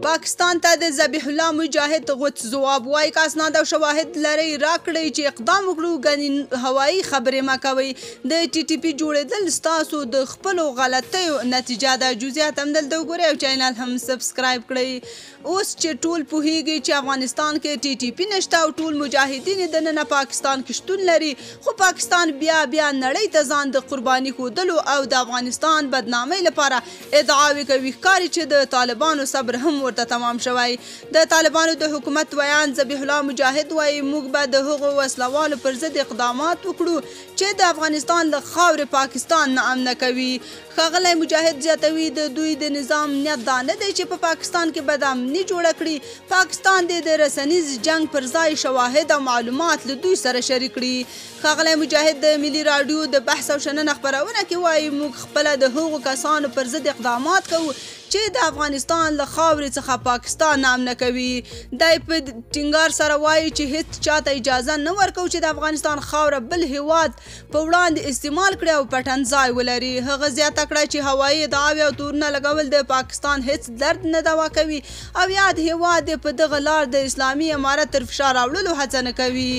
پاکستان ته د ذبیح الله مجاهد غوڅ ځواب وایي که اسناد او شواهد لرئ راکړئ چې اقدام وکړو ګنې هوایي خبرې مه کوئ د ټي ټي پي جوړېدل ستاسو د خپلو غلطیو نتیجه ده. جزئیات همدلته وګورئ او چینل هم سبسکرایب کړئ. اوس چې ټول پوهیږي چې افغانستان کې ټي ټي پي نشته او ټول مجاهدین د دننه پاکستان کې شتون لري، خو پاکستان بیا نړۍ ته ځان د قرباني ښودلو او د افغانستان بدنامۍ لپاره ادعاوې کوي. ښکاري چې د طالبانو صبر هم ورته تمام شوی. د طالبانو د حکومت ویان ذبیح الله مجاهد وایي موږ به د هغو وسلوالو پر ضد اقدامات وکړو چې د افغانستان له خاورې پاکستان نه امنه کوي. ښاغلی مجاهد زیاتوي د دوی د نظام نیت دا نه دی چې په پاکستان کې بد امني جوړه کړي. پاکستان د رسنیز جنگ پر ځای شواهد او معلومات له دوی سره شریک کړي. ښاغلی مجاهد د ملي راډیو د بحث او شننه خپرونه کې وایي موږ خپله د هغو کسانو پر ضد اقدامات کوو چې د افغانستان له خاورې څخه پاکستان نامنه کوي. دی په ټینګار سره وایي چې هیڅ چاته اجازه نه ورکوو چې د افغانستان خاوره بل هیواد په وړاندې استعمال کړي او پټن ځای ولري. هغه زیاته کړه چې هوایي ادعاوې او تورونه لګول د پاکستان هیڅ درد نه دوا کوي او یاد هیواد په دغه لار د اسلامي امارت تر فشار راوړلو هڅه نه کوي.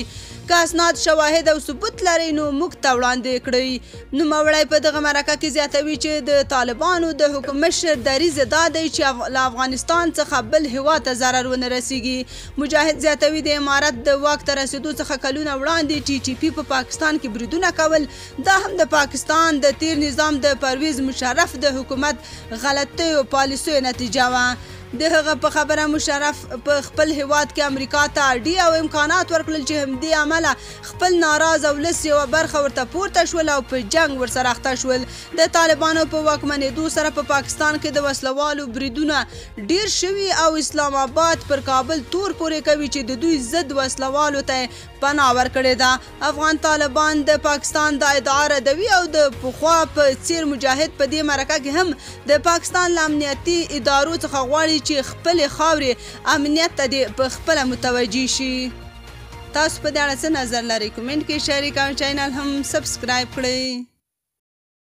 که اسناد شواهد او ثبوت لري نو موږ ته وړاندې کړئ. نوموړی په دغه مرکه کې زیاتوي چې د طالبانو د حکومت مشر دریځ دا دی چې له افغانستان څخه بل هیواد ته ضرر ونه رسیږي. مجاهد زیاتوي د امارت د واک ته رسېدو څخه کلونه وړاندې ټي ټي پي په پاکستان کې بریدونه کول دا هم د پاکستان د تیر نظام د پرویز مشرف د حکومت غلطیو پالیسیو نتیجه وه. د هغه په خبره مشرف په خپل هیواد کې امریکا ته اډې او امکانات ورکړل چې همدې امله خپل ناراضه ولس یوه برخه ورته پورته شول او په جنګ ورسره اخته شول. د طالبانو په واکمنېدو سره په پاکستان کې د وسلوالو بریدونه ډیر شوي او اسلام آباد پر کابل تور پورې کوي چې د دوی ضد وسلوالو ته پناه ورکړې ده. افغان طالبان د پاکستان د ادعا ردوي او د پخوا په څیر مجاهد په دې مرکه کې هم د پاکستان له امنیتي ادارو څخه غواړي چې خپلې خاورې امنیت ته دې په خپله متوجه شي. تاسو په دې اړه څه نظر لرئ؟ کومنټ کې شریک او چینل هم سبسکرایب کړئ.